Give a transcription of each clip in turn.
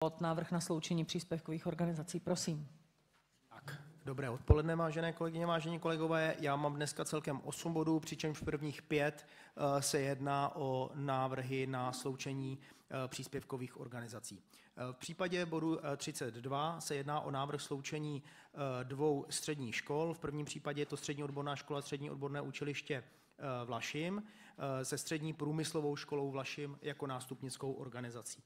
Od návrh na sloučení příspěvkových organizací. Prosím. Tak, dobré odpoledne, vážené kolegyně, vážení kolegové. Já mám dneska celkem 8 bodů, přičemž prvních 5 se jedná o návrhy na sloučení příspěvkových organizací. V případě bodu 32 se jedná o návrh sloučení 2 středních škol. V prvním případě je to Střední odborná škola, Střední odborné učiliště Vlašim se Střední průmyslovou školou Vlašim jako nástupnickou organizací.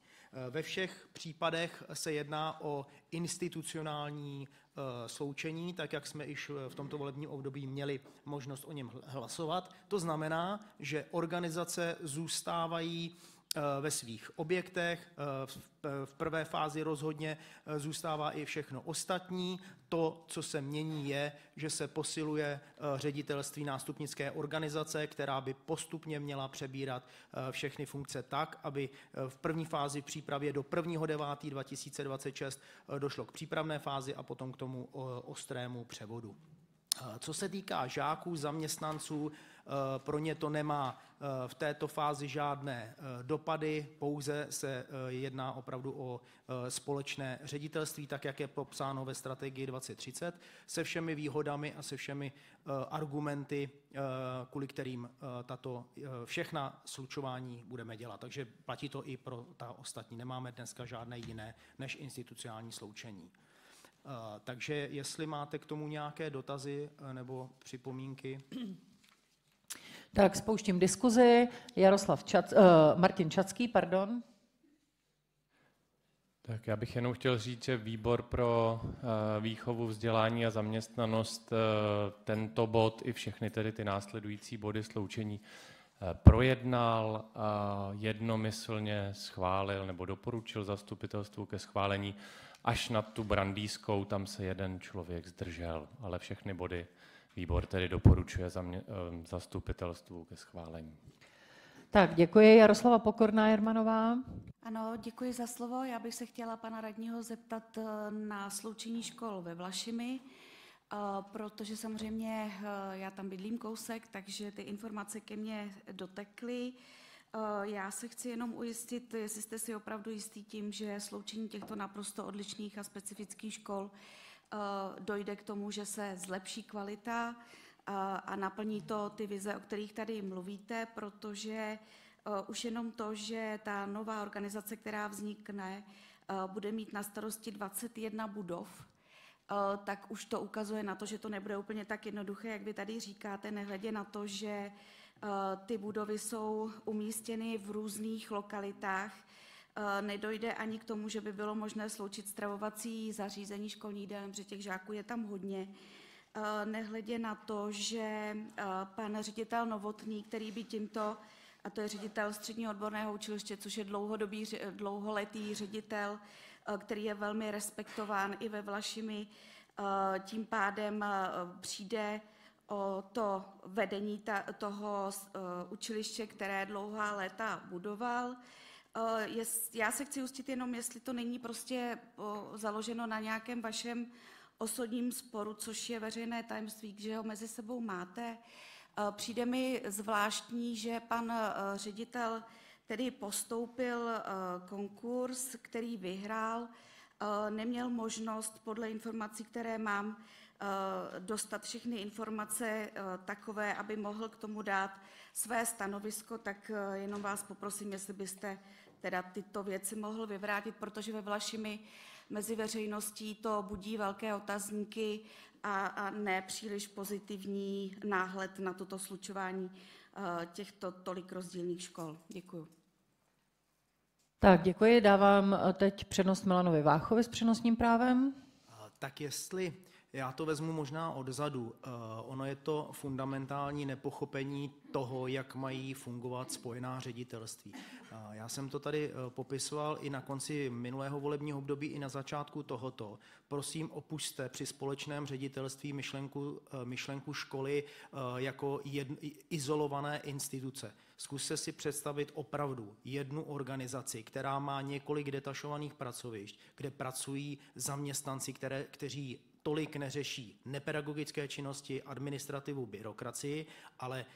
Ve všech případech se jedná o institucionální sloučení, tak jak jsme již v tomto volebním období měli možnost o něm hlasovat. To znamená, že organizace zůstávají ve svých objektech. V prvé fázi rozhodně zůstává i všechno ostatní. To, co se mění, je, že se posiluje ředitelství nástupnické organizace, která by postupně měla přebírat všechny funkce tak, aby v první fázi v přípravě do 1.9.2026 došlo k přípravné fázi a potom k tomu ostrému převodu. Co se týká žáků, zaměstnanců, pro ně to nemá v této fázi žádné dopady, pouze se jedná opravdu o společné ředitelství, tak jak je popsáno ve strategii 2030, se všemi výhodami a se všemi argumenty, kvůli kterým tato všechna slučování budeme dělat. Takže platí to i pro ta ostatní. Nemáme dneska žádné jiné než institucionální sloučení. Takže jestli máte k tomu nějaké dotazy nebo připomínky. Tak spouštím diskuzi. Martin Čacký, pardon. Tak já bych jenom chtěl říct, že výbor pro výchovu, vzdělání a zaměstnanost tento bod i všechny tedy ty následující body sloučení projednal a jednomyslně schválil nebo doporučil zastupitelstvu ke schválení. Až na tu Brandýskou, tam se jeden člověk zdržel, ale všechny body výbor tedy doporučuje zastupitelstvu ke schválení. Tak, děkuji. Jaroslava Pokorná Jermanová. Ano, děkuji za slovo. Já bych se chtěla pana radního zeptat na sloučení škol ve Vlašimi, protože samozřejmě já tam bydlím kousek, takže ty informace ke mně dotekly. Já se chci jenom ujistit, jestli jste si opravdu jistý tím, že sloučení těchto naprosto odlišných a specifických škol dojde k tomu, že se zlepší kvalita a naplní to ty vize, o kterých tady mluvíte, protože už jenom to, že ta nová organizace, která vznikne, bude mít na starosti 21 budov, tak už to ukazuje na to, že to nebude úplně tak jednoduché, jak vy tady říkáte, nehledě na to, že ty budovy jsou umístěny v různých lokalitách. Nedojde ani k tomu, že by bylo možné sloučit stravovací zařízení, školní jídelny, protože těch žáků je tam hodně. Nehledě na to, že pan ředitel Novotný, který by tímto, a to je ředitel Středního odborného učiliště, což je dlouholetý ředitel, který je velmi respektován i ve Vlašimi, tím pádem přijde o to vedení toho učiliště, které dlouhá léta budoval. Já se chci ujistit jenom, jestli to není prostě založeno na nějakém vašem osobním sporu, což je veřejné tajemství, že ho mezi sebou máte. Přijde mi zvláštní, že pan ředitel tedy postoupil konkurs, který vyhrál, neměl možnost podle informací, které mám, dostat všechny informace takové, aby mohl k tomu dát své stanovisko, tak jenom vás poprosím, jestli byste teda tyto věci mohl vyvrátit, protože ve Vlašimi mezi veřejností to budí velké otazníky a ne příliš pozitivní náhled na toto slučování těchto tolik rozdílných škol. Děkuju. Tak, děkuji. Dávám teď přednost Milanovi Váchovi s přednostním právem. Tak jestli já to vezmu možná odzadu. Ono je to fundamentální nepochopení toho, jak mají fungovat spojená ředitelství. Já jsem to tady popisoval i na konci minulého volebního období, i na začátku tohoto. Prosím, opusťte při společném ředitelství myšlenku školy jako izolované instituce. Zkuste si představit opravdu jednu organizaci, která má několik detašovaných pracovišť, kde pracují zaměstnanci, kteří tolik neřeší nepedagogické činnosti, administrativu, byrokracii, ale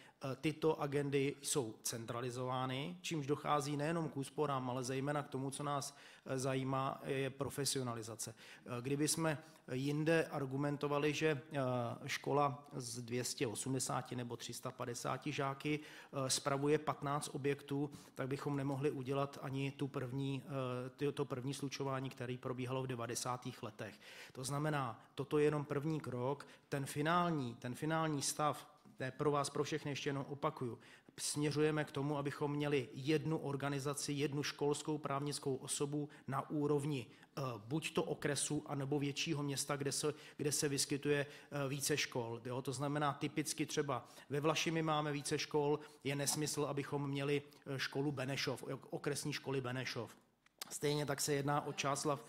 Tyto agendy jsou centralizovány, čímž dochází nejenom k úsporám, ale zejména k tomu, co nás zajímá, je profesionalizace. Kdyby jsme jinde argumentovali, že škola z 280 nebo 350 žáky spravuje 15 objektů, tak bychom nemohli udělat ani to první slučování, které probíhalo v 90. letech. To znamená, toto je jenom první krok, ten finální stav, pro vás, pro všechny ještě jenom opakuju, směřujeme k tomu, abychom měli jednu organizaci, jednu školskou právnickou osobu na úrovni buď to okresu, anebo většího města, kde se vyskytuje více škol. Jo? To znamená, typicky třeba ve Vlašimi máme více škol, je nesmysl, abychom měli školu Benešov, okresní školy Benešov. Stejně tak se jedná o Čáslav.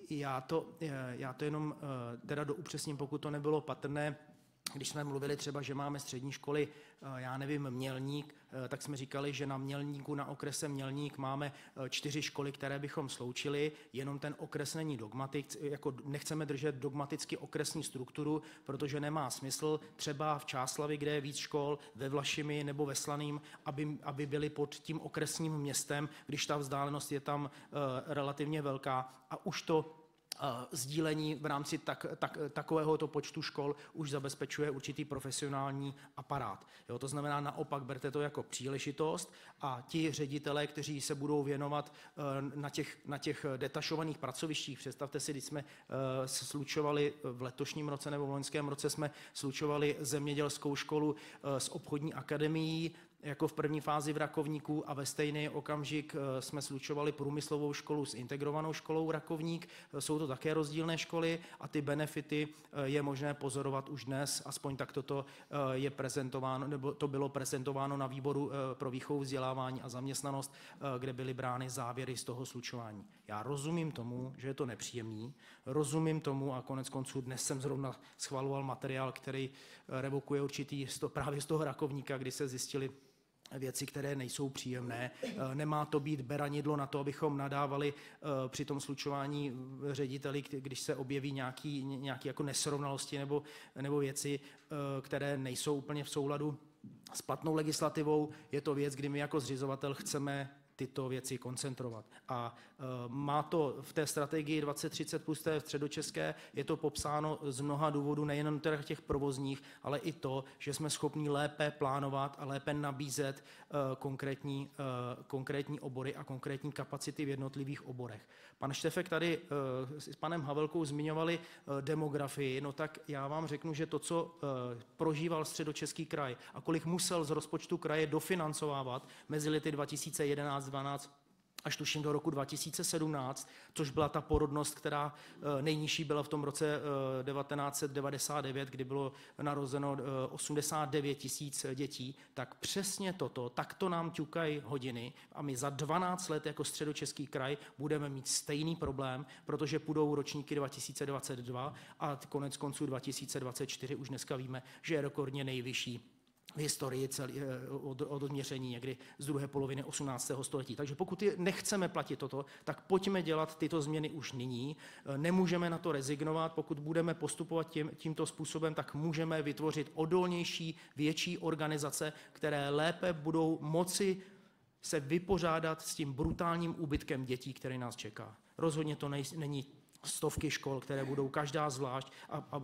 Já to jenom teda doupřesním, pokud to nebylo patrné. Když jsme mluvili třeba, že máme střední školy, já nevím, Mělník, tak jsme říkali, že na Mělníku, na okrese Mělník máme 4 školy, které bychom sloučili, jenom ten okres není jako nechceme držet dogmaticky okresní strukturu, protože nemá smysl třeba v Čáslavi, kde je víc škol, ve Vlašimi nebo ve Slaným, aby byly pod tím okresním městem, když ta vzdálenost je tam relativně velká a už to sdílení v rámci takovéhoto počtu škol už zabezpečuje určitý profesionální aparát. Jo, to znamená naopak, berte to jako příležitost a ti ředitelé, kteří se budou věnovat na těch detašovaných pracovištích, představte si, když jsme slučovali v letošním roce nebo v loňském roce jsme slučovali zemědělskou školu s obchodní akademií, jako v první fázi v Rakovníku a ve stejný okamžik jsme slučovali průmyslovou školu s integrovanou školou Rakovník. Jsou to také rozdílné školy a ty benefity je možné pozorovat už dnes, aspoň tak toto je prezentováno, nebo to bylo prezentováno na výboru pro výchovu, vzdělávání a zaměstnanost, kde byly brány závěry z toho slučování. Já rozumím tomu, že je to nepříjemný, rozumím tomu a konec konců dnes jsem zrovna schvaloval materiál, který revokuje určitý právě z toho Rakovníka, kdy se zjistili věci, které nejsou příjemné. Nemá to být beranidlo na to, abychom nadávali při tom slučování řediteli, když se objeví nějaký jako nesrovnalosti nebo věci, které nejsou úplně v souladu s platnou legislativou. Je to věc, kdy my jako zřizovatel chceme tyto věci koncentrovat. A má to v té strategii 2030 plus té středočeské, je to popsáno z mnoha důvodů, nejenom teda těch provozních, ale i to, že jsme schopni lépe plánovat a lépe nabízet konkrétní obory a konkrétní kapacity v jednotlivých oborech. Pan Štefek tady s panem Havelkou zmiňovali demografii, no tak já vám řeknu, že to, co prožíval Středočeský kraj a kolik musel z rozpočtu kraje dofinancovávat mezi lety 2011-12 až tuším do roku 2017, což byla ta porodnost, která nejnižší byla v tom roce 1999, kdy bylo narozeno 89 000 dětí, tak přesně toto, takto nám ťukají hodiny a my za 12 let jako Středočeský kraj budeme mít stejný problém, protože půjdou ročníky 2022 a konec konců 2024 už dneska víme, že je rekordně nejvyšší v historii od odměření někdy z druhé poloviny 18. století. Takže pokud nechceme platit toto, tak pojďme dělat tyto změny už nyní. Nemůžeme na to rezignovat. Pokud budeme postupovat tímto způsobem, tak můžeme vytvořit odolnější, větší organizace, které lépe budou moci se vypořádat s tím brutálním úbytkem dětí, který nás čeká. Rozhodně to není stovky škol, které budou každá zvlášť a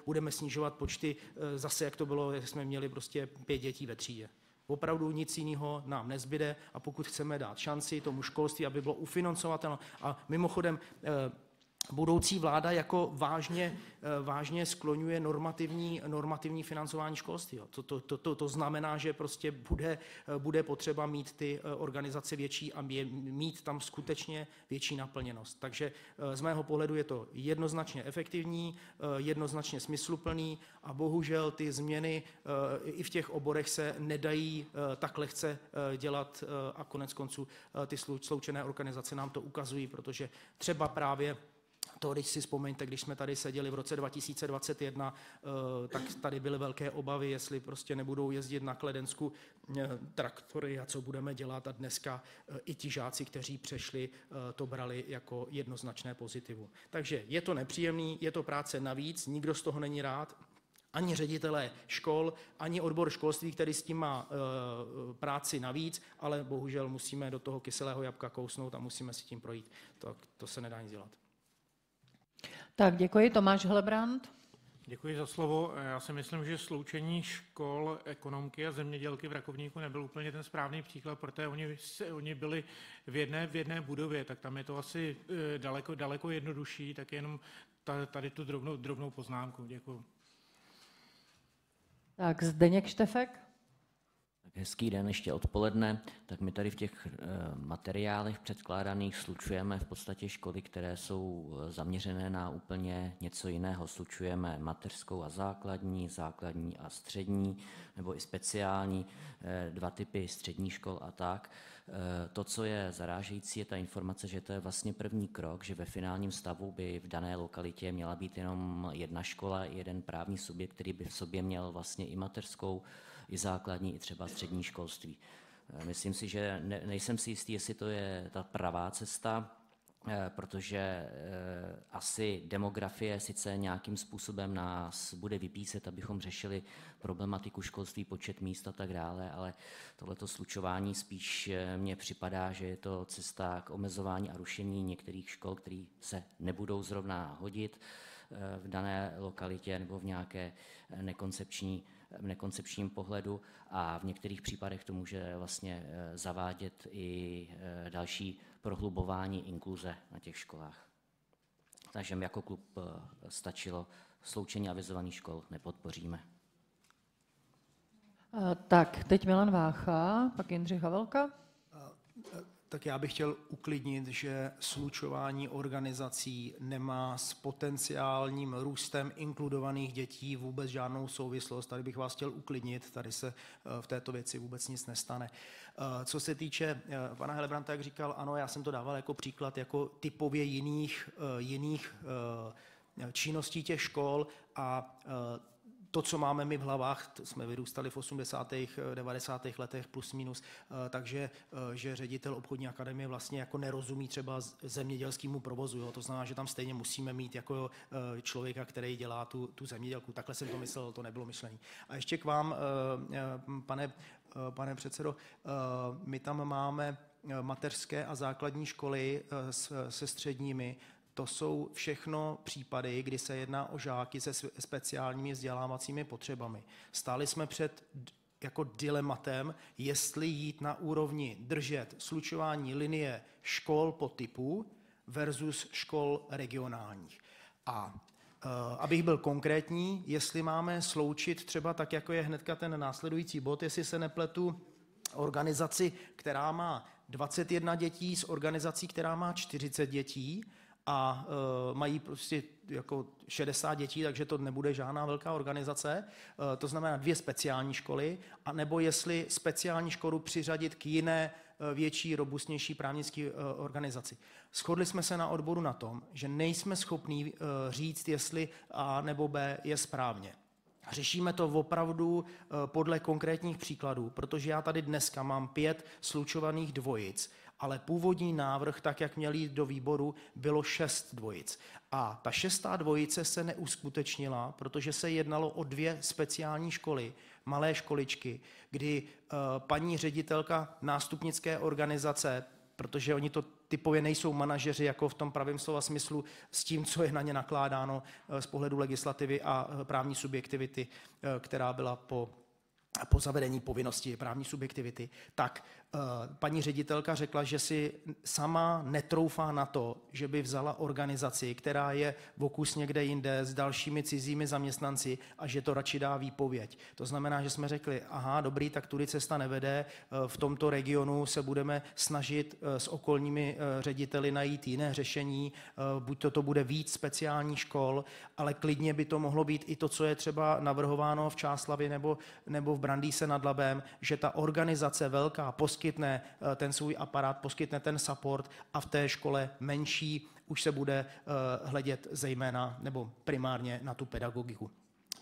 budeme snižovat počty zase, jak to bylo, jsme měli prostě 5 dětí ve třídě. Opravdu nic jiného nám nezbyde a pokud chceme dát šanci tomu školství, aby bylo ufinancovatelné a mimochodem budoucí vláda jako vážně skloňuje normativní financování školství. To znamená, že prostě bude potřeba mít ty organizace větší a mít tam skutečně větší naplněnost. Takže z mého pohledu je to jednoznačně efektivní, jednoznačně smysluplný a bohužel ty změny i v těch oborech se nedají tak lehce dělat a konec konců ty sloučené organizace nám to ukazují, protože třeba právě to, když si vzpomeňte, když jsme tady seděli v roce 2021, tak tady byly velké obavy, jestli prostě nebudou jezdit na Kledensku traktory a co budeme dělat. A dneska i ti žáci, kteří přešli, to brali jako jednoznačné pozitivum. Takže je to nepříjemný, je to práce navíc, nikdo z toho není rád, Ani ředitelé škol, ani odbor školství, který s tím má práci navíc, ale bohužel musíme do toho kyselého jabka kousnout a musíme si tím projít. To se nedá nic dělat. Tak děkuji. Tomáš Helebrant. Děkuji za slovo. Já si myslím, že sloučení škol ekonomky a zemědělky v Rakovníku nebyl úplně ten správný příklad, protože oni byli v jedné budově, tak tam je to asi daleko jednodušší, tak jenom tady tu drobnou poznámku. Děkuji. Tak Zdeněk Štefek. Hezký den, ještě odpoledne. Tak my tady v těch materiálech předkládaných slučujeme v podstatě školy, které jsou zaměřené na úplně něco jiného. Slučujeme mateřskou a základní a střední, nebo i speciální, 2 typy středních škol a tak. To, co je zarážející, je ta informace, že to je vlastně první krok, že ve finálním stavu by v dané lokalitě měla být jenom jedna škola, jeden právní subjekt, který by v sobě měl vlastně i mateřskou, i základní, i třeba střední školství. Myslím si, že nejsem si jistý, jestli to je ta pravá cesta, protože asi demografie sice nějakým způsobem nás bude vypíset, abychom řešili problematiku školství, počet míst a tak dále, ale tohleto slučování spíš mně připadá, že je to cesta k omezování a rušení některých škol, které se nebudou zrovna hodit v dané lokalitě nebo v nějaké nekoncepčním pohledu, a v některých případech to může vlastně zavádět i další prohlubování inkluze na těch školách. Takže my jako klub stačilo, sloučení avizovaných škol nepodpoříme. Tak, teď Milan Vácha, pak Jindřich Havelka. Tak já bych chtěl uklidnit, že slučování organizací nemá s potenciálním růstem inkludovaných dětí vůbec žádnou souvislost. Tady bych vás chtěl uklidnit, tady se v této věci vůbec nic nestane. Co se týče pana Helebranta, jak říkal, ano, já jsem to dával jako příklad, jako typově jiných činností těch škol, a to, co máme my v hlavách, jsme vyrůstali v 80. 90. letech plus minus, takže že ředitel obchodní akademie vlastně jako nerozumí třeba zemědělskému provozu. Jo? To znamená, že tam stejně musíme mít jako člověka, který dělá tu zemědělku. Takhle jsem to myslel, to nebylo myšlení. A ještě k vám, pane předsedo, my tam máme mateřské a základní školy se středními. To jsou všechno případy, kdy se jedná o žáky se speciálními vzdělávacími potřebami. Stáli jsme před jako dilematem, jestli jít na úrovni držet slučování linie škol po typu versus škol regionálních. A abych byl konkrétní, jestli máme sloučit třeba tak, jako je hnedka ten následující bod, jestli se nepletu, organizaci, která má 21 dětí s organizací, která má 40 dětí, a mají prostě jako 60 dětí, takže to nebude žádná velká organizace, to znamená 2 speciální školy, anebo jestli speciální školu přiřadit k jiné větší, robustnější právnické organizaci. Shodli jsme se na odboru na tom, že nejsme schopní říct, jestli A nebo B je správně. Řešíme to opravdu podle konkrétních příkladů, protože já tady dneska mám 5 slučovaných dvojic, ale původní návrh, tak jak měl jít do výboru, bylo 6 dvojic. A ta 6. dvojice se neuskutečnila, protože se jednalo o 2 speciální školy, malé školičky, kdy paní ředitelka nástupnické organizace, protože oni to typově nejsou manažeři jako v tom pravém slova smyslu s tím, co je na ně nakládáno z pohledu legislativy a právní subjektivity, která byla po zavedení povinnosti právní subjektivity, tak paní ředitelka řekla, že si sama netroufá na to, že by vzala organizaci, která je vokus někde jinde s dalšími cizími zaměstnanci, a že to radši dá výpověď. To znamená, že jsme řekli, aha, dobrý, tak tudy cesta nevede, v tomto regionu se budeme snažit s okolními řediteli najít jiné řešení, buď to bude víc speciálních škol, ale klidně by to mohlo být i to, co je třeba navrhováno v Čáslavi nebo v Brandýse nad Labem, že ta organizace velká poskytne ten svůj aparát, poskytne ten support, a v té škole menší už se bude hledět zejména nebo primárně na tu pedagogiku.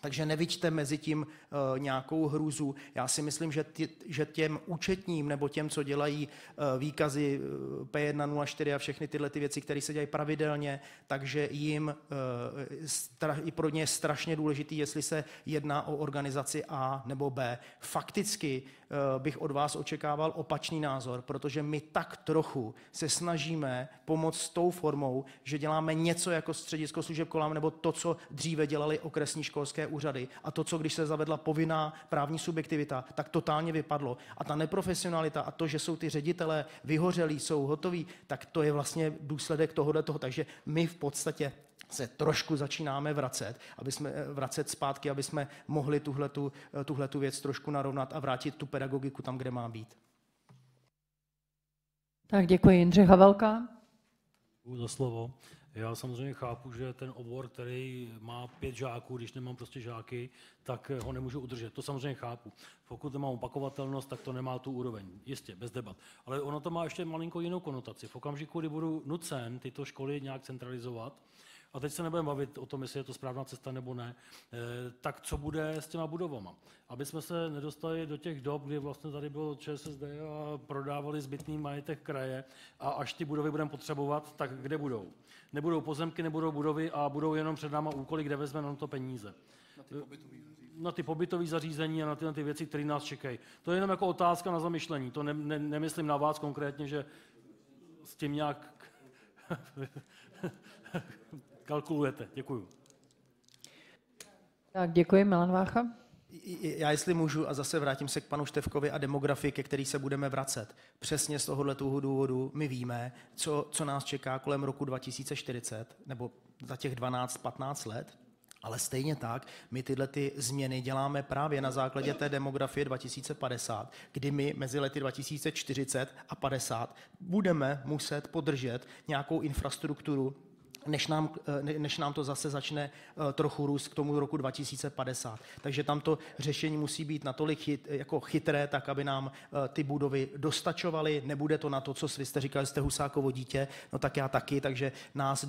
Takže neviďte mezi tím nějakou hrůzu. Já si myslím, že těm účetním nebo těm, co dělají výkazy P104 a všechny tyhle ty věci, které se dělají pravidelně, takže jim i pro ně je strašně důležitý, jestli se jedná o organizaci A nebo B. Fakticky bych od vás očekával opačný názor, protože my tak trochu se snažíme pomoct s tou formou, že děláme něco jako středisko služeb kolám nebo to, co dříve dělali okresní školské úřady a to, co když se zavedla povinná právní subjektivita, tak totálně vypadlo. A ta neprofesionalita a to, že jsou ty ředitelé vyhořelí, jsou hotoví, tak to je vlastně důsledek tohoto. Takže my v podstatě se trošku začínáme vracet zpátky, aby jsme mohli tuhletu věc trošku narovnat a vrátit tu pedagogiku tam, kde má být. Tak děkuji. Jindřich Havelka. Děkuji za slovo. Já samozřejmě chápu, že ten obor, který má 5 žáků, když nemám prostě žáky, tak ho nemůžu udržet. To samozřejmě chápu. Pokud nemám opakovatelnost, tak to nemá tu úroveň. Jistě, bez debat. Ale ono to má ještě malinko jinou konotaci. V okamžiku, kdy budu nucen tyto školy nějak centralizovat, a teď se nebudeme bavit o tom, jestli je to správná cesta nebo ne, tak co bude s těma budovama? Aby jsme se nedostali do těch dob, kdy vlastně tady bylo ČSSD a prodávali zbytný majetek kraje a až ty budovy budeme potřebovat, tak kde budou? Nebudou pozemky, nebudou budovy a budou jenom před náma úkoly, kde vezmeme na to peníze. Na ty pobytové zařízení a na ty věci, které nás čekají. To je jenom jako otázka na zamyšlení. To nemyslím na vás konkrétně, že s tím nějak kalkulujete. Děkuju. Tak děkuji. Milan Vácha. Já jestli můžu, a zase vrátím se k panu Štefkovi a demografii, ke který se budeme vracet. Přesně z tohoto důvodu my víme, co nás čeká kolem roku 2040, nebo za těch 12-15 let, ale stejně tak my tyhle ty změny děláme právě na základě té demografie 2050, kdy my mezi lety 2040 a 50 budeme muset podržet nějakou infrastrukturu, než nám to zase začne trochu růst k tomu roku 2050. Takže tamto řešení musí být natolik chytré, tak aby nám ty budovy dostačovaly. Nebude to na to, co vy jste říkali, jste Husákovo dítě, no tak já taky, takže nás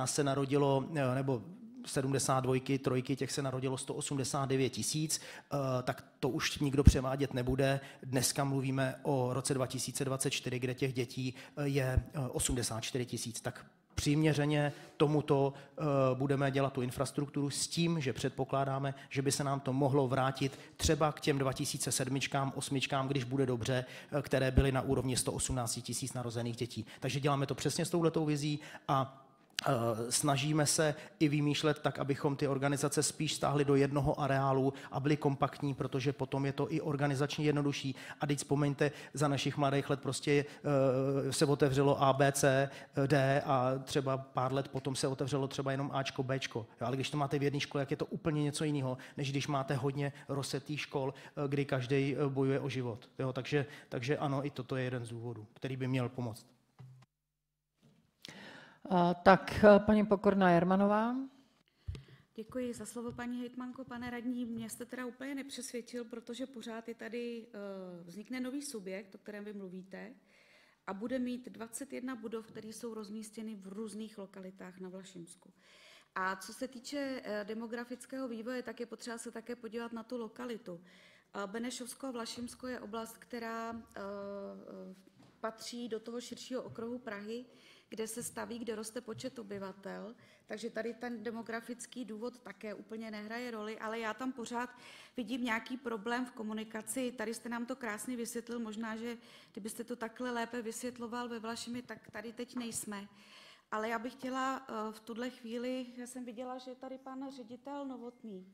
se narodilo, nebo 72, 3, těch se narodilo 189 000, tak to už nikdo převádět nebude. Dneska mluvíme o roce 2024, kde těch dětí je 84 000, tak přiměřeně tomuto budeme dělat tu infrastrukturu s tím, že předpokládáme, že by se nám to mohlo vrátit třeba k těm 2007, 2008, když bude dobře, které byly na úrovni 118 000 narozených dětí. Takže děláme to přesně s touhletou vizí a snažíme se i vymýšlet tak, abychom ty organizace spíš stáhli do jednoho areálu a byli kompaktní, protože potom je to i organizačně jednodušší. A teď vzpomeňte, za našich mladých let prostě se otevřelo A, B, C, D a třeba pár let potom se otevřelo třeba jenom Ačko, Bčko. Ale když to máte v jedné škole, jak je to úplně něco jiného, než když máte hodně rozsetých škol, kdy každý bojuje o život. Jo, takže ano, i toto je jeden z důvodů, který by měl pomoct. Tak paní Pokorná Jermanová. Děkuji za slovo, paní hejtmanko. Pane radní, mě jste teda úplně nepřesvědčil, protože pořád je tady, vznikne nový subjekt, o kterém vy mluvíte, a bude mít 21 budov, které jsou rozmístěny v různých lokalitách na Vlašimsku. A co se týče demografického vývoje, tak je potřeba se také podívat na tu lokalitu. Benešovsko a Vlašimsko je oblast, která patří do toho širšího okruhu Prahy, kde se staví, kde roste počet obyvatel, takže tady ten demografický důvod také úplně nehraje roli, ale já tam pořád vidím nějaký problém v komunikaci. Tady jste nám to krásně vysvětlil, možná, že kdybyste to takhle lépe vysvětloval ve Vlašimi, tak tady teď nejsme. Ale já bych chtěla v tuhle chvíli, já jsem viděla, že je tady pan ředitel Novotný,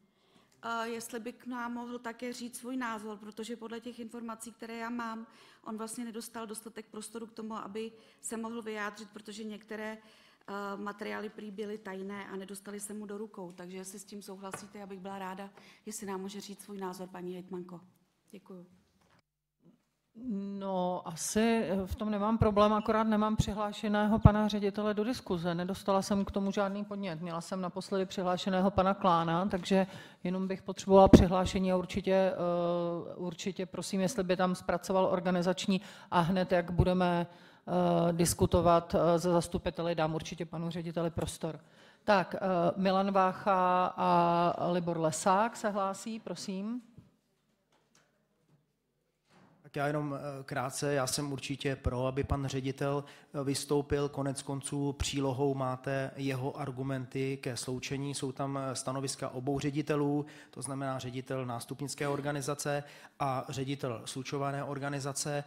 jestli by k nám mohl také říct svůj názor, protože podle těch informací, které já mám, on vlastně nedostal dostatek prostoru k tomu, aby se mohl vyjádřit, protože některé materiály prý byly tajné a nedostali se mu do rukou. Takže jestli s tím souhlasíte, já bych byla ráda, jestli nám může říct svůj názor, paní hejtmanko. Děkuju. No, asi v tom nemám problém, akorát nemám přihlášeného pana ředitele do diskuze. Nedostala jsem k tomu žádný podnět. Měla jsem naposledy přihlášeného pana Klána, takže jenom bych potřebovala přihlášení a určitě prosím, jestli by tam zpracoval organizační a hned, jak budeme diskutovat se zastupiteli, dám určitě panu řediteli prostor. Tak, Milan Vácha a Libor Lesák se hlásí, prosím. Tak já jenom krátce, já jsem určitě pro, aby pan ředitel vystoupil. Konec konců přílohou máte jeho argumenty ke sloučení. Jsou tam stanoviska obou ředitelů, to znamená ředitel nástupnické organizace a ředitel slučované organizace.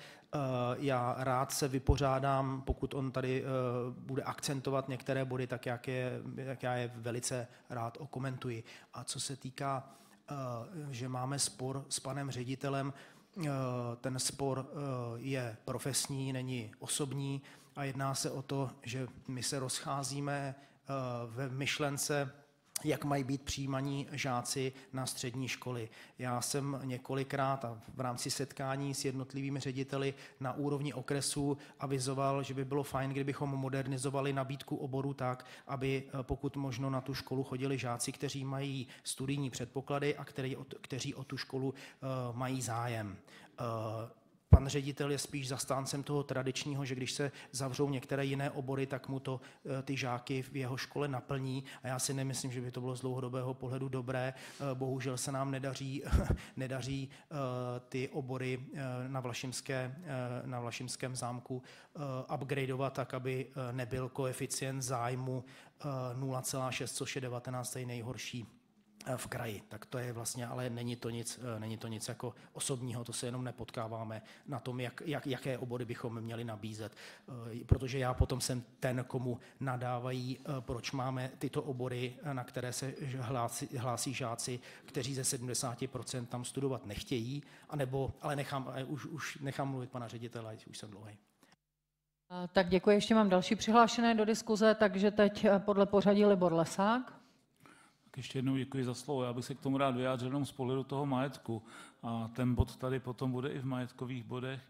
Já rád se vypořádám, pokud on tady bude akcentovat některé body, tak jak já je velice rád okomentuji. A co se týká, že máme spor s panem ředitelem, ten spor je profesní, není osobní a jedná se o to, že my se rozcházíme ve myšlence, jak mají být přijímaní žáci na střední školy. Já jsem několikrát a v rámci setkání s jednotlivými řediteli na úrovni okresu avizoval, že by bylo fajn, kdybychom modernizovali nabídku oboru tak, aby pokud možno na tu školu chodili žáci, kteří mají studijní předpoklady a kteří o tu školu mají zájem. Pan ředitel je spíš zastáncem toho tradičního, že když se zavřou některé jiné obory, tak mu to ty žáky v jeho škole naplní a já si nemyslím, že by to bylo z dlouhodobého pohledu dobré. Bohužel se nám nedaří ty obory na Vlašimském zámku upgradeovat tak, aby nebyl koeficient zájmu 0,6, což je 19. nejhorší v kraji. Tak to je vlastně, ale není to nic jako osobního, to se jenom nepotkáváme na tom, jaké obory bychom měli nabízet. Protože já potom jsem ten, komu nadávají, proč máme tyto obory, na které se hlásí žáci, kteří ze 70% tam studovat nechtějí, ale už nechám mluvit pana ředitele, už jsem dlouhý. Tak děkuji, ještě mám další přihlášené do diskuze, takže teď podle pořadí Libor Lesák. Ještě jednou děkuji za slovo. Já bych se k tomu rád vyjádřil jenom z pohledu toho majetku. A ten bod tady potom bude i v majetkových bodech.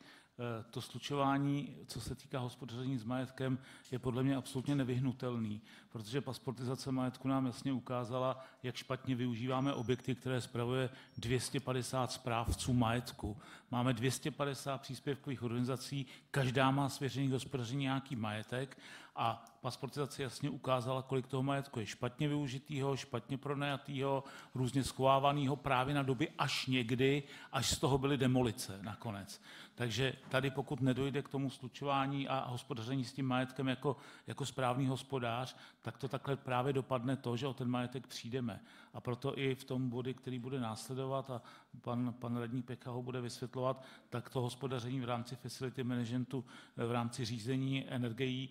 To slučování, co se týká hospodaření s majetkem, je podle mě absolutně nevyhnutelný, protože pasportizace majetku nám jasně ukázala, jak špatně využíváme objekty, které spravuje 250 správců majetku. Máme 250 příspěvkových organizací, každá má svěřený k hospodaření nějaký majetek a pasportizace jasně ukázala, kolik toho majetku je špatně využitýho, špatně pronajatýho, různě schovávanýho právě na doby až někdy, až z toho byly demolice nakonec. Takže tady pokud nedojde k tomu slučování a hospodaření s tím majetkem jako správný hospodář, tak to takhle právě dopadne to, že o ten majetek přijdeme. A proto i v tom bodu, který bude následovat a pan radní Peka ho bude vysvětlovat, tak to hospodaření v rámci facility managementu, v rámci řízení energií,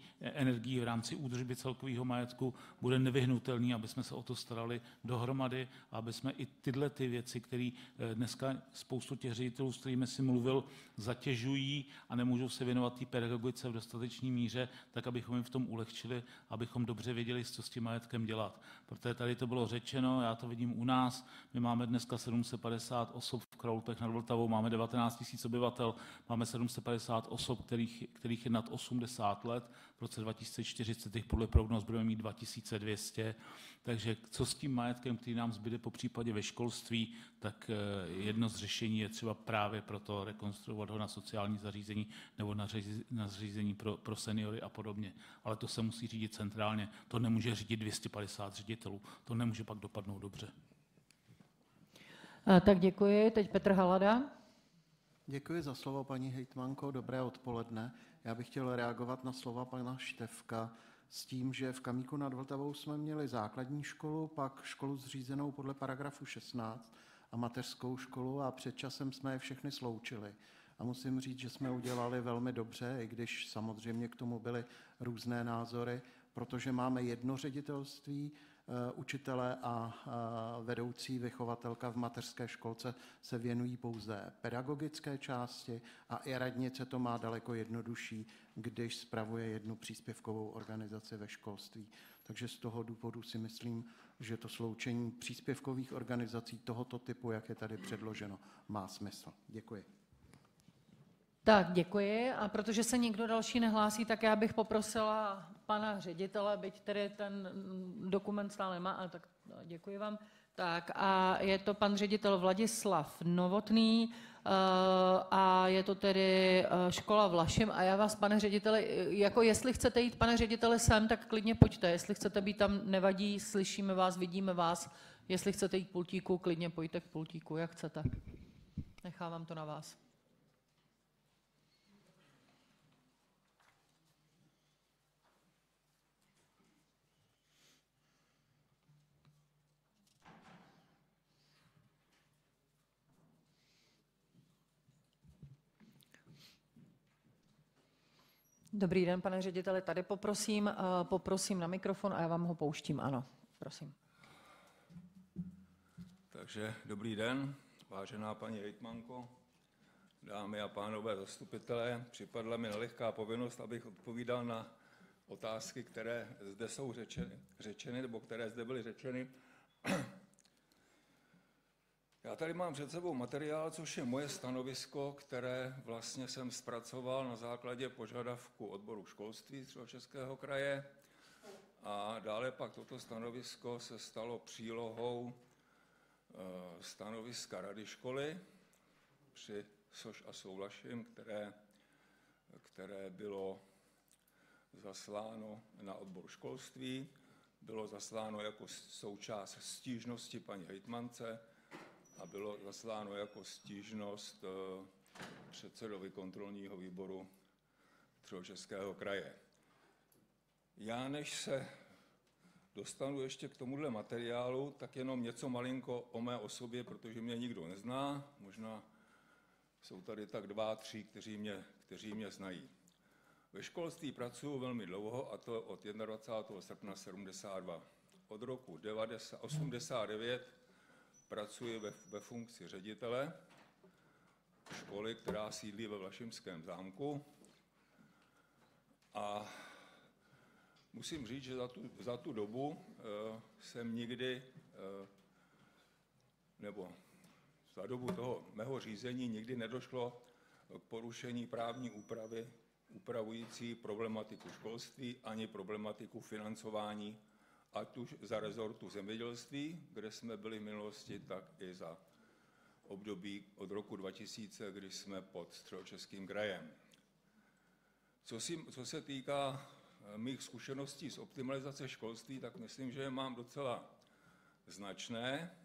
v rámci údržby celkového majetku bude nevyhnutelný, aby jsme se o to starali dohromady a aby jsme i tyhle ty věci, které dneska spoustu těch ředitelů, s kterými si mluvil, zatěžují a nemůžou se věnovat té pedagogice v dostatečné míře, tak abychom jim v tom ulehčili, abychom dobře věděli, co s tím majetkem dělat. Protože tady to bylo řečeno, já to vidím u nás, my máme dneska 750 osob v Kralupech nad Vltavou, máme 19 000 obyvatel, máme 750 osob, kterých je nad 80 let, v roce 2040 jich podle prognóz budeme mít 2200, takže co s tím majetkem, který nám zbyde po případě ve školství, tak jedno z řešení je třeba právě proto rekonstruovat ho na sociální zařízení nebo na zařízení pro seniory a podobně. Ale to se musí řídit centrálně, to nemůže řídit 250 ředitelů, to nemůže pak dopadnout dobře. Tak děkuji, teď Petr Halada. Děkuji za slovo, paní hejtmanko, dobré odpoledne. Já bych chtěl reagovat na slova pana Štefka s tím, že v Kamíku nad Vltavou jsme měli základní školu, pak školu zřízenou podle paragrafu 16 a mateřskou školu a před časem jsme je všechny sloučili. A musím říct, že jsme udělali velmi dobře, i když samozřejmě k tomu byly různé názory, protože máme jedno ředitelství, učitelé a vedoucí vychovatelka v mateřské školce se věnují pouze pedagogické části a i radnice to má daleko jednodušší, když spravuje jednu příspěvkovou organizaci ve školství. Takže z toho důvodu si myslím, že to sloučení příspěvkových organizací tohoto typu, jak je tady předloženo, má smysl. Děkuji. Tak, děkuji. A protože se nikdo další nehlásí, tak já bych poprosila pana ředitele, byť tedy ten dokument stále má, ale tak děkuji vám, Tak a je to pan ředitel Vladislav Novotný a je to tedy škola Vlašim a já vás, pane řediteli, jako jestli chcete jít, pane řediteli, sem, tak klidně pojďte, jestli chcete být tam, nevadí, slyšíme vás, vidíme vás, jestli chcete jít k pultíku, klidně pojďte k pultíku, jak chcete. Nechávám to na vás. Dobrý den, pane řediteli, tady poprosím na mikrofon a já vám ho pouštím, ano, prosím. Takže dobrý den, vážená paní hejtmanko, dámy a pánové zastupitelé. Připadla mi nelehká povinnost, abych odpovídal na otázky, které zde jsou řečeny, nebo které zde byly řečeny. Já tady mám před sebou materiál, což je moje stanovisko, které vlastně jsem zpracoval na základě požadavku odboru školství Středočeského kraje. A dále pak toto stanovisko se stalo přílohou stanoviska Rady školy při SOŠ a Souvlašim, které bylo zasláno na odbor školství, bylo zasláno jako součást stížnosti paní hejtmance a bylo zasláno jako stížnost předsedovi kontrolního výboru Středočeského kraje. Já než se dostanu ještě k tomuhle materiálu, tak jenom něco malinko o mé osobě, protože mě nikdo nezná. Možná jsou tady tak 2, 3, kteří mě znají. Ve školství pracuji velmi dlouho, a to od 21. srpna 72. Od roku 1989 pracuji ve funkci ředitele školy, která sídlí ve Vlašimském zámku. A musím říct, že za tu dobu jsem nikdy, nebo za dobu toho mého řízení nikdy nedošlo k porušení právní úpravy upravující problematiku školství ani problematiku financování, ať už za rezortu zemědělství, kde jsme byli v minulosti, tak i za období od roku 2000, kdy jsme pod Středočeským krajem. Co se týká mých zkušeností z optimalizace školství, tak myslím, že je mám docela značné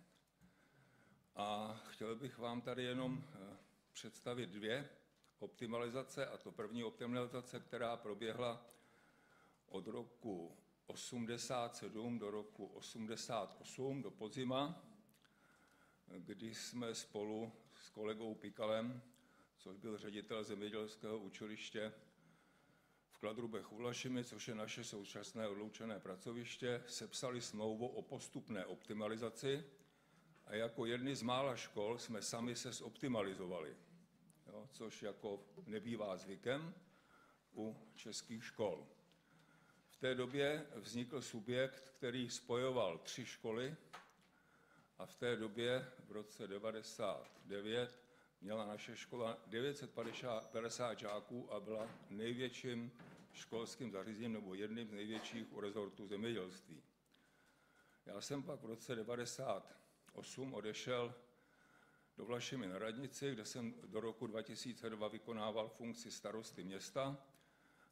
a chtěl bych vám tady jenom představit 2 optimalizace, a to první optimalizace, která proběhla od roku 87 do roku 88, do podzima, kdy jsme spolu s kolegou Pikalem, což byl ředitel zemědělského učiliště v Kladrubech u Vlašimi, což je naše současné odloučené pracoviště, sepsali smlouvu o postupné optimalizaci a jako jedny z mála škol jsme sami se zoptimalizovali, což jako nebývá zvykem u českých škol. V té době vznikl subjekt, který spojoval 3 školy a v té době v roce 1999 měla naše škola 950 žáků a byla největším školským zařízením nebo jedním z největších u rezortu zemědělství. Já jsem pak v roce 1998 odešel do Vlašimi na radnici, kde jsem do roku 2002 vykonával funkci starosty města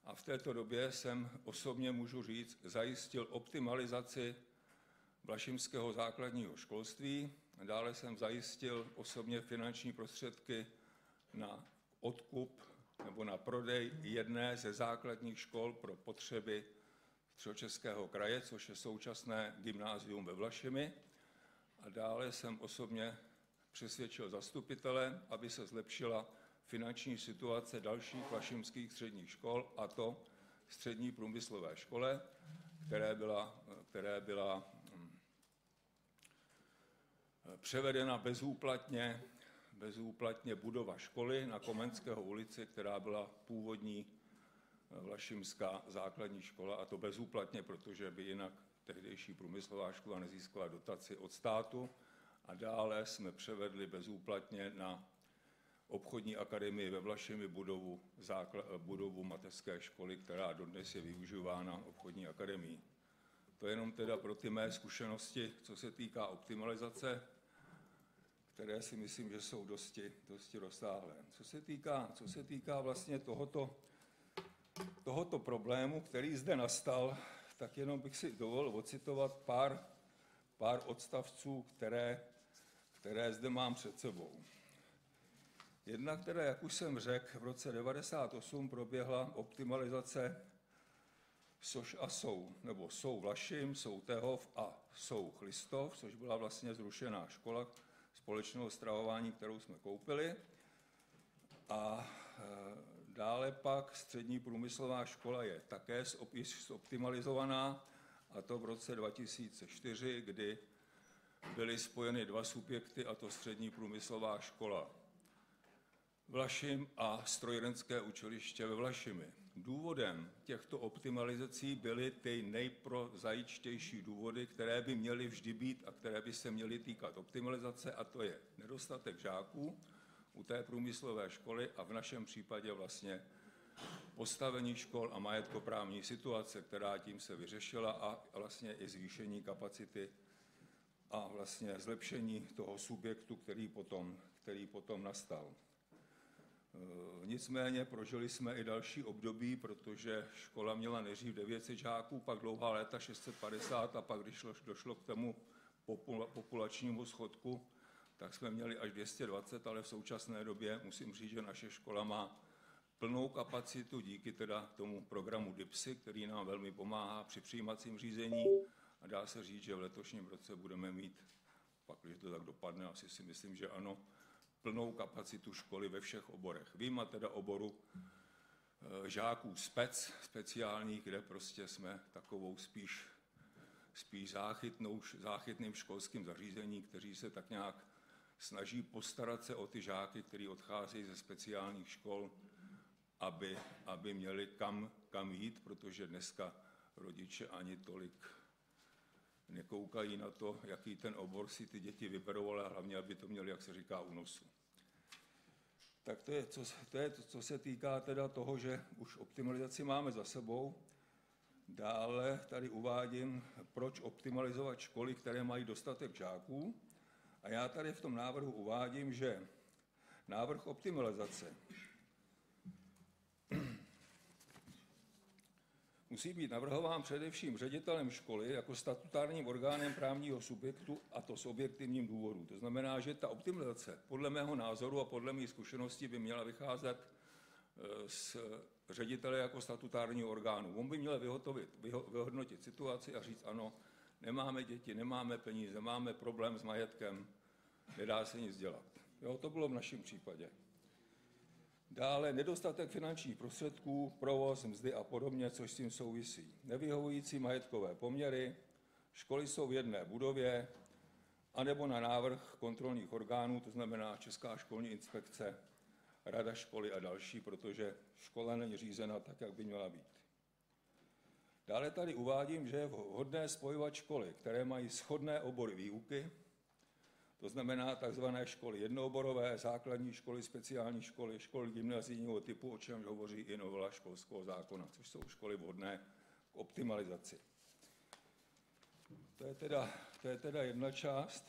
a v této době jsem osobně, můžu říct, zajistil optimalizaci vlašimského základního školství. Dále jsem zajistil osobně finanční prostředky na odkup nebo na prodej jedné ze základních škol pro potřeby Středočeského kraje, což je současné gymnázium ve Vlašimi. A dále jsem osobně přesvědčil zastupitele, aby se zlepšila finanční situace dalších vlašimských středních škol, a to střední průmyslové škole, které byla převedena bezúplatně budova školy na Komenského ulici, která byla původní vlašimská základní škola, a to bezúplatně, protože by jinak tehdejší průmyslová škola nezískala dotaci od státu. A dále jsme převedli bezúplatně na obchodní akademii ve Vlašimi budovu mateřské školy, která dodnes je využívána obchodní akademií. To jenom teda pro ty mé zkušenosti, co se týká optimalizace, které si myslím, že jsou dosti rozsáhlé. Co se týká vlastně tohoto problému, který zde nastal, tak jenom bych si dovolil ocitovat pár odstavců, které zde mám před sebou. Jedna, která, jak už jsem řekl, v roce 1998 proběhla optimalizace Soš a Sou, nebo Sou Vlašim, Sou Tehov a Sou Chlistov, což byla vlastně zrušená škola společného stravování, kterou jsme koupili. A dále pak střední průmyslová škola je také zoptimalizovaná, a to v roce 2004, kdy byly spojeny dva subjekty, a to střední průmyslová škola Vlašim a strojírenské učiliště ve Vlašimi. Důvodem těchto optimalizací byly ty nejprozaičtější důvody, které by měly vždy být a které by se měly týkat optimalizace, a to je nedostatek žáků u té průmyslové školy a v našem případě vlastně postavení škol a majetkoprávní situace, která tím se vyřešila, a vlastně i zvýšení kapacity a vlastně zlepšení toho subjektu, který potom nastal. Nicméně prožili jsme i další období, protože škola měla nejdřív 900 žáků, pak dlouhá léta 650 a pak, když došlo k tomu populačnímu schodku, tak jsme měli až 220, ale v současné době musím říct, že naše škola má plnou kapacitu díky teda tomu programu DIPSy, který nám velmi pomáhá při přijímacím řízení, a dá se říct, že v letošním roce budeme mít, pak když to tak dopadne, asi si myslím, že ano, plnou kapacitu školy ve všech oborech. Vyjma teda oboru žáků speciálních, kde prostě jsme takovou spíš záchytným školským zařízení, kteří se tak nějak snaží postarat se o ty žáky, kteří odcházejí ze speciálních škol, aby měli kam jít, protože dneska rodiče ani tolik nekoukají na to, jaký ten obor si ty děti vyberou, ale hlavně, aby to měli, jak se říká, u nosu. Tak to je, co se týká teda toho, že už optimalizaci máme za sebou. Dále tady uvádím, proč optimalizovat školy, které mají dostatek žáků. A já tady v tom návrhu uvádím, že návrh optimalizace musí být navrhován především ředitelem školy jako statutárním orgánem právního subjektu, a to z objektivním důvodů. To znamená, že ta optimalizace podle mého názoru a podle mých zkušeností by měla vycházet z ředitele jako statutárního orgánu. On by měl vyhodnotit situaci a říct, ano, nemáme děti, nemáme peníze, máme problém s majetkem, nedá se nic dělat. Jo, to bylo v našem případě. Dále nedostatek finančních prostředků, provoz, mzdy a podobně, což s tím souvisí. Nevyhovující majetkové poměry, školy jsou v jedné budově, anebo na návrh kontrolních orgánů, to znamená Česká školní inspekce, rada školy a další, protože škola není řízena tak, jak by měla být. Dále tady uvádím, že je vhodné spojovat školy, které mají shodné obory výuky, to znamená takzvané školy jednooborové, základní školy, speciální školy, školy gymnazijního typu, o čemž hovoří i novela školského zákona, což jsou školy vhodné k optimalizaci. To je teda jedna část.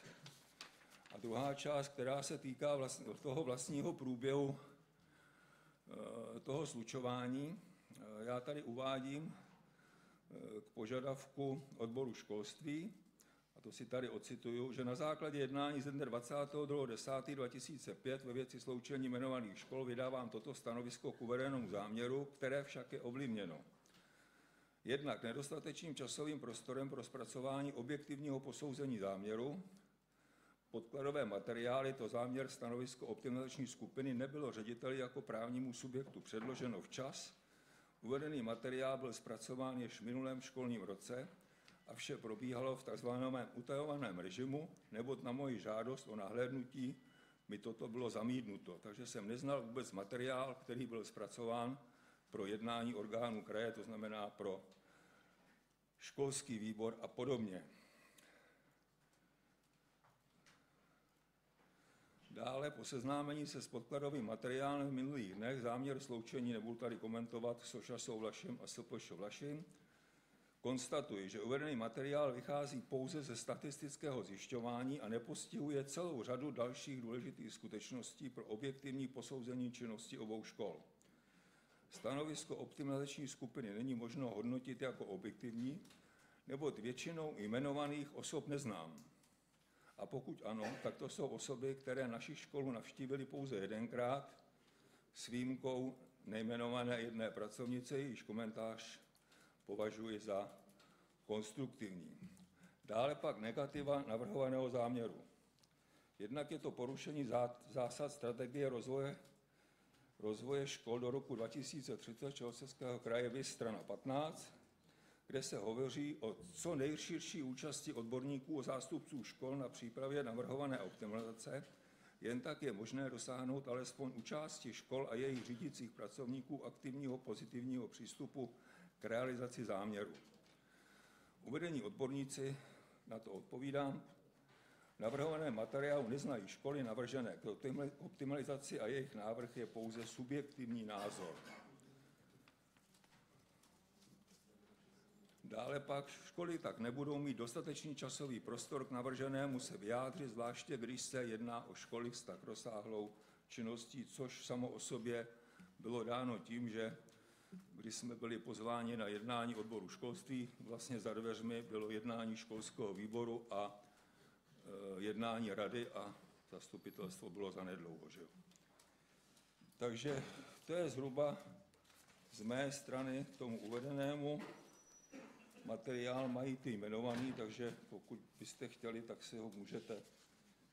A druhá část, která se týká toho vlastního průběhu toho slučování, já tady uvádím k požadavku odboru školství, a to si tady ocituju, že na základě jednání ze dne 22.10.2005 ve věci sloučení jmenovaných škol vydávám toto stanovisko k uvedenému záměru, které však je ovlivněno jednak nedostatečným časovým prostorem pro zpracování objektivního posouzení záměru. Podkladové materiály, to záměr stanovisko optimalizační skupiny, nebylo řediteli jako právnímu subjektu předloženo včas. Uvedený materiál byl zpracován již v minulém školním roce a vše probíhalo v tzv. Utajovaném režimu, neboť na moji žádost o nahlédnutí mi toto bylo zamítnuto. Takže jsem neznal vůbec materiál, který byl zpracován pro jednání orgánů kraje, to znamená pro školský výbor a podobně. Dále po seznámení se s podkladovým materiálem v minulých dnech záměr sloučení, nebudu tady komentovat, Soša Sou Vlašim a SPŠ Vlašim, Konstatuji, že uvedený materiál vychází pouze ze statistického zjišťování a nepostihuje celou řadu dalších důležitých skutečností pro objektivní posouzení činnosti obou škol. Stanovisko optimalizační skupiny není možno hodnotit jako objektivní, neboť většinou jmenovaných osob neznám. A pokud ano, tak to jsou osoby, které naši školu navštívily pouze jedenkrát, s výjimkou nejmenované jedné pracovnice, jejíž komentář považuji za konstruktivní. Dále pak negativa navrhovaného záměru. Jednak je to porušení zásad strategie rozvoje škol do roku 2030 Jihočeského kraje, viz strana 15, kde se hovoří o co nejširší účasti odborníků a zástupců škol na přípravě navrhované optimalizace, jen tak je možné dosáhnout alespoň u části škol a jejich řídících pracovníků aktivního pozitivního přístupu k realizaci záměru. Uvedení odborníci, na to odpovídám, navrhované materiálu neznají školy navržené k optimalizaci a jejich návrh je pouze subjektivní názor. Dále pak školy tak nebudou mít dostatečný časový prostor k navrženému se vyjádřit, zvláště když se jedná o školy s tak rozsáhlou činností, což samo o sobě bylo dáno tím, že když jsme byli pozváni na jednání odboru školství, vlastně za dveřmi bylo jednání školského výboru a jednání rady a zastupitelstvo bylo zanedlouho. Že? Takže to je zhruba z mé strany k tomu uvedenému. Materiál mají ty jmenovaný, takže pokud byste chtěli, tak si ho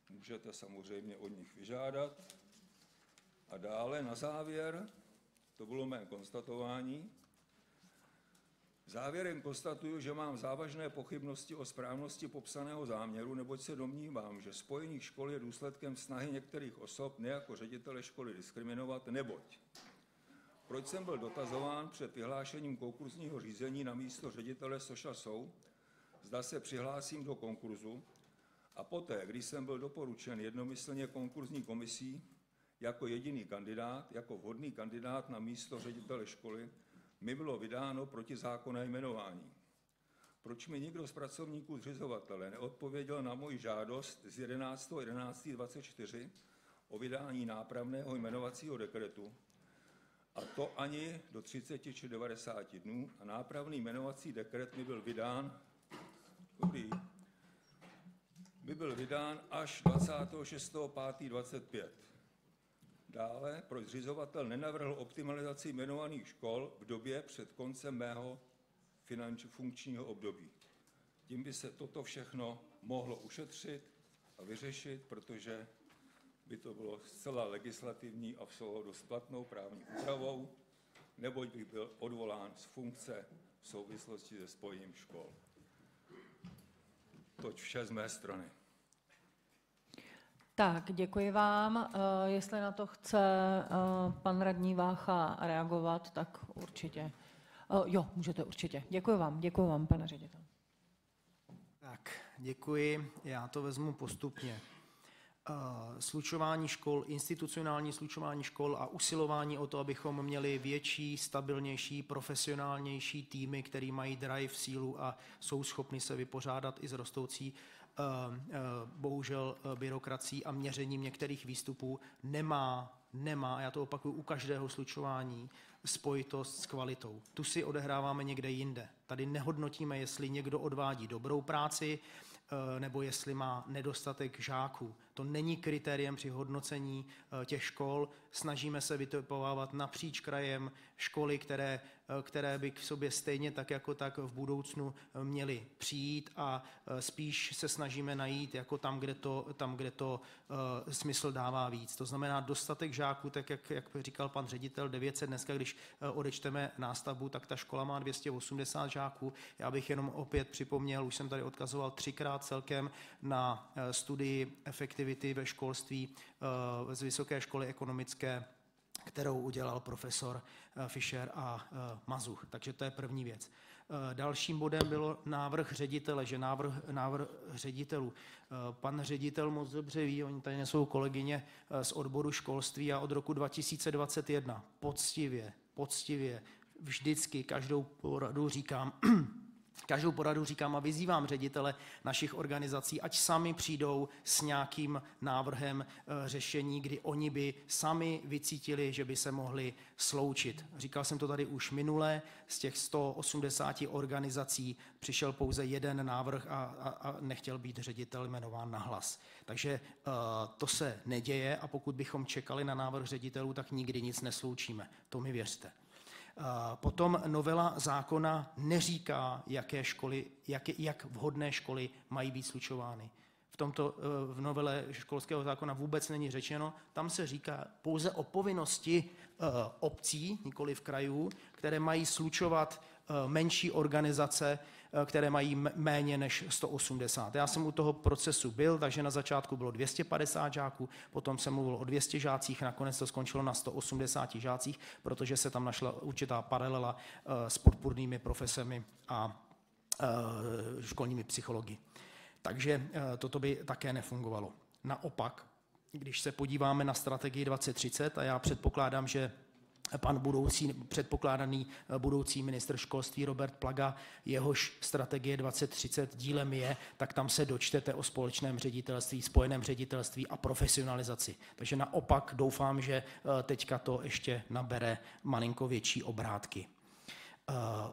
můžete samozřejmě od nich vyžádat. A dále na závěr, to bylo mé konstatování, závěrem konstatuju, že mám závažné pochybnosti o správnosti popsaného záměru, neboť se domnívám, že spojení škol je důsledkem snahy některých osob ne jako ředitele školy diskriminovat, neboť proč jsem byl dotazován před vyhlášením konkurzního řízení na místo ředitele SOŠASou, zda se přihlásím do konkurzu, a poté, když jsem byl doporučen jednomyslně konkurzní komisí jako jediný kandidát, jako vhodný kandidát na místo ředitele školy, mi bylo vydáno protizákonné jmenování. Proč mi nikdo z pracovníků zřizovatele neodpověděl na moji žádost z 11.11.24 o vydání nápravného jmenovacího dekretu, a to ani do 30 či 90 dnů, a nápravný jmenovací dekret mi byl vydán až 26.5.25. Dále, proč zřizovatel nenavrhl optimalizaci jmenovaných škol v době před koncem mého funkčního období. Tím by se toto všechno mohlo ušetřit a vyřešit, protože by to bylo zcela legislativní a v souladu s platnou právní úpravou, neboť bych byl odvolán z funkce v souvislosti se spojením škol. Toť vše z mé strany. Tak, děkuji vám. Jestli na to chce pan radní Vácha reagovat, tak určitě. Jo, můžete určitě. Děkuji vám, pane ředitel. Tak, děkuji. Já to vezmu postupně. Slučování škol, institucionální slučování škol a usilování o to, abychom měli větší, stabilnější, profesionálnější týmy, který mají drive, sílu a jsou schopni se vypořádat i s rostoucí bohužel byrokracií a měřením některých výstupů, nemá, já to opakuju u každého slučování, spojitost s kvalitou. Tu si odehráváme někde jinde. Tady nehodnotíme, jestli někdo odvádí dobrou práci, nebo jestli má nedostatek žáků. To není kritériem při hodnocení těch škol. Snažíme se vytipovávat napříč krajem školy, které by k sobě stejně tak jako tak v budoucnu měly přijít, a spíš se snažíme najít jako tam, kde to smysl dává víc. To znamená dostatek žáků, tak jak říkal pan ředitel, 900 dneska, když odečteme nástavbu, tak ta škola má 280 žáků. Já bych jenom opět připomněl, už jsem tady odkazoval 3krát celkem na studii efektivity ve školství z Vysoké školy ekonomické, kterou udělal profesor Fischer a Mazuch. Takže to je první věc. Dalším bodem bylo návrh ředitele, že návrh ředitelů. Pan ředitel moc dobře ví, oni tady nesou kolegyně z odboru školství, a od roku 2021 poctivě, vždycky každou poradu říkám, každou poradu říkám a vyzývám ředitele našich organizací, ať sami přijdou s nějakým návrhem řešení, kdy oni by sami vycítili, že by se mohli sloučit. Říkal jsem to tady už minule, z těch 180 organizací přišel pouze jeden návrh a nechtěl být ředitel jmenován nahlas. Takže to se neděje a pokud bychom čekali na návrh ředitelů, tak nikdy nic nesloučíme. To mi věřte. Potom novela zákona neříká, jak vhodné školy mají být slučovány. V novele školského zákona vůbec není řečeno, tam se říká pouze o povinnosti obcí, nikoli v krajů, které mají slučovat menší organizace, které mají méně než 180. Já jsem u toho procesu byl, takže na začátku bylo 250 žáků, potom jsem mluvil o 200 žácích, nakonec to skončilo na 180 žácích, protože se tam našla určitá paralela s podpůrnými profesemi a školními psychologi. Takže toto by také nefungovalo. Naopak, když se podíváme na strategii 2030, a já předpokládám, že pan předpokládaný budoucí ministr školství Robert Plaga, jehož strategie 2030 dílem je, tak tam se dočtete o společném ředitelství, spojeném ředitelství a profesionalizaci. Takže naopak doufám, že teďka to ještě nabere malinko větší obrátky.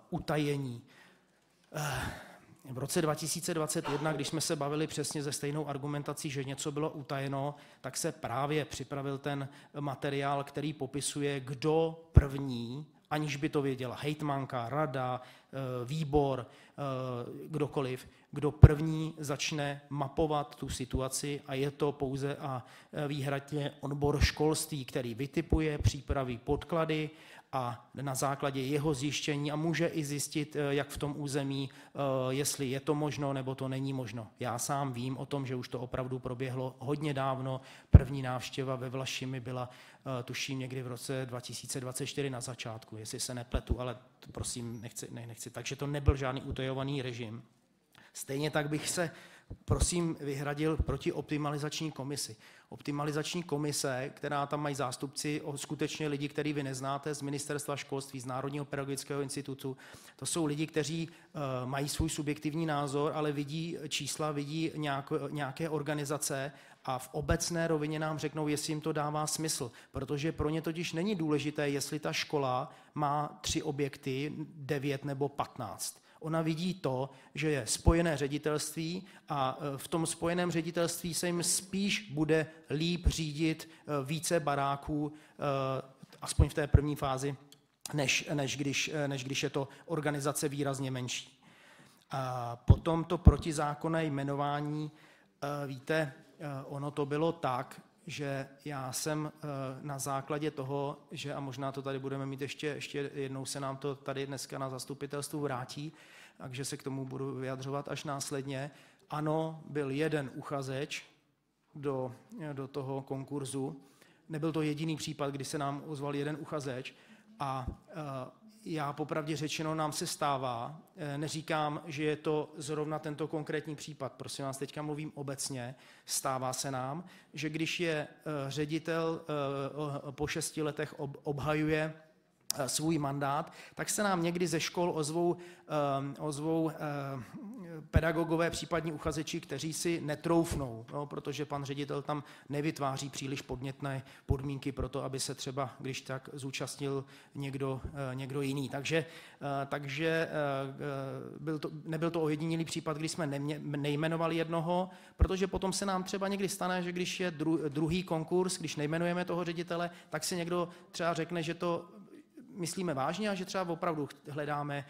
Utajení. V roce 2021, když jsme se bavili přesně se stejnou argumentací, že něco bylo utajeno, tak se právě připravil ten materiál, který popisuje, kdo první, aniž by to věděla hejtmanka, rada, výbor, kdokoliv, kdo první začne mapovat tu situaci a je to pouze a výhradně odbor školství, který vytipuje, připraví podklady a na základě jeho zjištění a může i zjistit, jak v tom území, jestli je to možno nebo to není možno. Já sám vím o tom, že už to opravdu proběhlo hodně dávno. První návštěva ve Vlašimi byla, tuším, někdy v roce 2024 na začátku, jestli se nepletu, ale to prosím nechci. Takže to nebyl žádný utajovaný režim. Stejně tak bych se, prosím, vyhradil proti optimalizační komisi. Optimalizační komise, která tam mají zástupci, skutečně lidi, který vy neznáte, z Ministerstva školství, z Národního pedagogického institutu, to jsou lidi, kteří mají svůj subjektivní názor, ale vidí čísla, vidí nějaké organizace a v obecné rovině nám řeknou, jestli jim to dává smysl, protože pro ně totiž není důležité, jestli ta škola má 3 objekty, 9 nebo 15. Ona vidí to, že je spojené ředitelství a v tom spojeném ředitelství se jim spíš bude líp řídit více baráků, aspoň v té první fázi, než když je to organizace výrazně menší. A potom to protizákonné jmenování, víte, ono to bylo tak, že já jsem na základě toho, že, a možná to tady budeme mít ještě jednou se nám to tady dneska na zastupitelstvu vrátí, takže se k tomu budu vyjadřovat až následně. Ano, byl jeden uchazeč do toho konkurzu. Nebyl to jediný případ, kdy se nám ozval jeden uchazeč a já popravdě řečeno nám se stává, neříkám, že je to zrovna tento konkrétní případ, prosím vás, teďka mluvím obecně, stává se nám, že když je ředitel po 6 letech obhajuje svůj mandát, tak se nám někdy ze škol ozvou pedagogové, případní uchazeči, kteří si netroufnou, protože pan ředitel tam nevytváří příliš podnětné podmínky pro to, aby se třeba, když tak, zúčastnil někdo jiný. Takže nebyl to ojedinělý případ, kdy jsme nejmenovali jednoho, protože potom se nám třeba někdy stane, že když je druhý konkurs, když nejmenujeme toho ředitele, tak si někdo třeba řekne, že to myslíme vážně a že třeba opravdu hledáme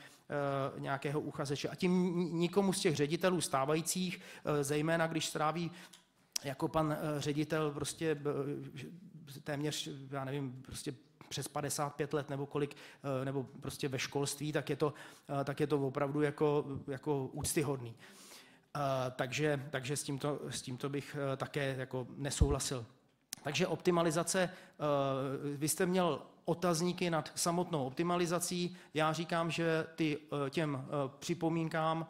nějakého uchazeče. A tím nikomu z těch ředitelů stávajících, zejména když stráví jako pan ředitel prostě téměř, já nevím, prostě přes 55 let nebo kolik, nebo prostě ve školství, tak je to opravdu jako úctyhodný. Takže s tímto bych také jako nesouhlasil. Takže optimalizace, vy jste měl otazníky nad samotnou optimalizací. Já říkám, že těm připomínkám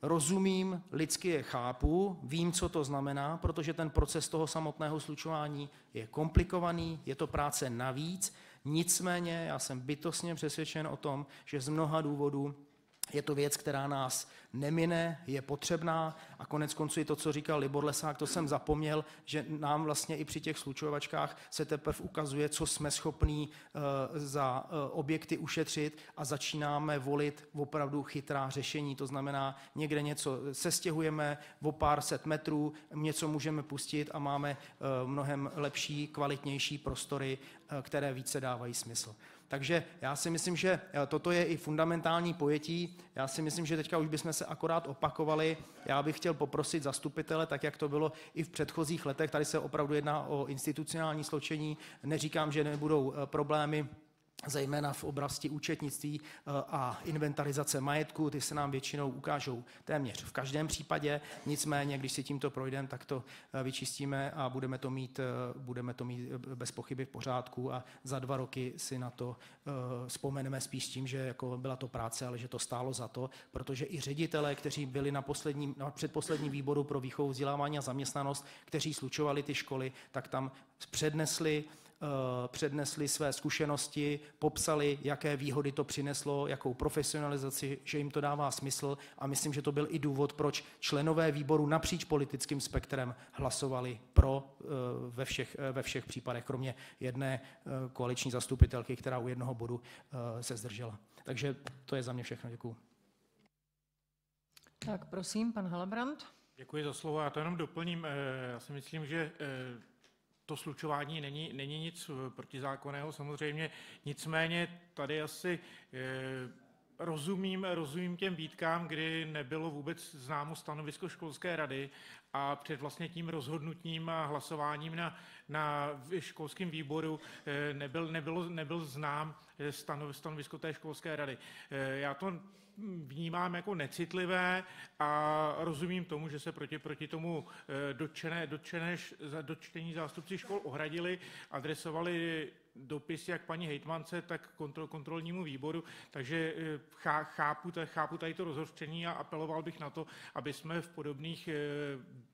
rozumím, lidsky je chápu, vím, co to znamená, protože ten proces toho samotného slučování je komplikovaný, je to práce navíc. Nicméně já jsem bytostně přesvědčen o tom, že z mnoha důvodů Je to věc, která nás nemine, je potřebná a konec konců i to, co říkal Libor Lesák, to jsem zapomněl, že nám vlastně i při těch slučovačkách se teprve ukazuje, co jsme schopní za objekty ušetřit a začínáme volit opravdu chytrá řešení. To znamená, někde něco sestěhujeme o pár set metrů, něco můžeme pustit a máme mnohem lepší, kvalitnější prostory, které více dávají smysl. Takže já si myslím, že toto je i fundamentální pojetí. Já si myslím, že teďka už bychom se akorát opakovali. Já bych chtěl poprosit zastupitele, tak jak to bylo i v předchozích letech, tady se opravdu jedná o institucionální sloučení. Neříkám, že nebudou problémy, zejména v oblasti účetnictví a inventarizace majetku, ty se nám většinou ukážou téměř v každém případě, nicméně, když si tímto projdeme, tak to vyčistíme a budeme to mít bez pochyby v pořádku a za 2 roky si na to vzpomeneme spíš tím, že jako byla to práce, ale že to stálo za to, protože i ředitelé, kteří byli na předposledním výboru pro výchovu, vzdělávání a zaměstnanost, kteří slučovali ty školy, tak tam přednesli své zkušenosti, popsali, jaké výhody to přineslo, jakou profesionalizaci, že jim to dává smysl a myslím, že to byl i důvod, proč členové výboru napříč politickým spektrem hlasovali pro ve všech případech, kromě jedné koaliční zastupitelky, která u jednoho bodu se zdržela. Takže to je za mě všechno. Děkuju. Tak prosím, pan Helebrant. Děkuji za slovo. Já to jenom doplním. Já si myslím, že to slučování není nic protizákonného samozřejmě, nicméně tady asi rozumím těm výtkám, kdy nebylo vůbec známo stanovisko školské rady a před vlastně tím rozhodnutím a hlasováním na školském výboru nebyl znám stanovisko té školské rady. Já to vnímám jako necitlivé a rozumím tomu, že se proti tomu dotčení zástupci škol ohradili, adresovali dopisy jak paní hejtmance, tak kontrolnímu výboru, takže chápu tady to rozhořčení a apeloval bych na to, aby jsme v podobných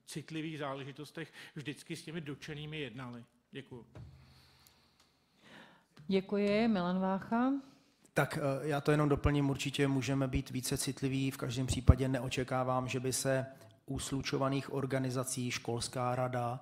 citlivých záležitostech vždycky s těmi dotčenými jednali. Děkuji. Děkuji. Milan Vácha. Tak já to jenom doplním, určitě můžeme být více citliví, v každém případě neočekávám, že by se u slučovaných organizací školská rada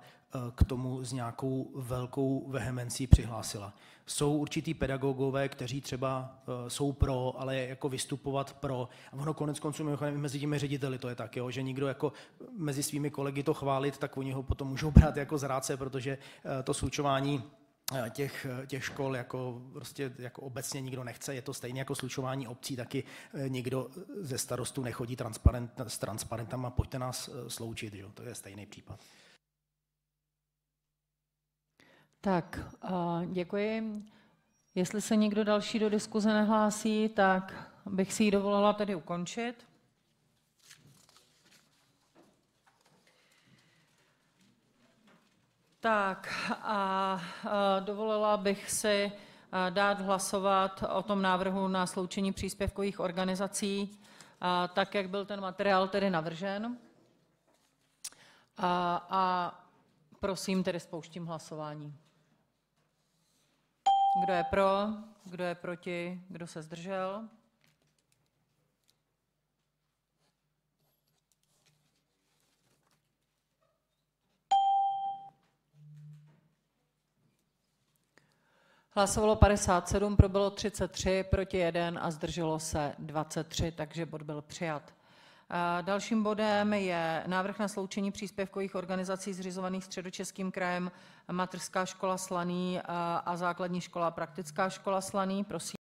k tomu s nějakou velkou vehemencí přihlásila. Jsou určitý pedagogové, kteří třeba jsou pro, ale jako vystupovat pro. A ono konec konců mezi těmi řediteli to je tak, jo, že nikdo jako mezi svými kolegy to chválit, tak oni ho potom můžou brát jako zrádce, protože to slučování těch škol jako prostě jako obecně nikdo nechce. Je to stejně jako slučování obcí, taky nikdo ze starostů nechodí s transparentama, pojďte nás sloučit, jo? To je stejný případ. Tak, děkuji. Jestli se někdo další do diskuze nehlásí, tak bych si ji dovolila tedy ukončit. Tak a dovolila bych si dát hlasovat o tom návrhu na sloučení příspěvkových organizací, tak jak byl ten materiál tedy navržen. A prosím, tedy spouštím hlasování. Kdo je pro, kdo je proti, kdo se zdržel? Hlasovalo 57, pro bylo 33, proti 1 a zdrželo se 23, takže bod byl přijat. Dalším bodem je návrh na sloučení příspěvkových organizací zřizovaných Středočeským krajem Mateřská škola Slaný a Základní škola Praktická škola Slaný. Prosím.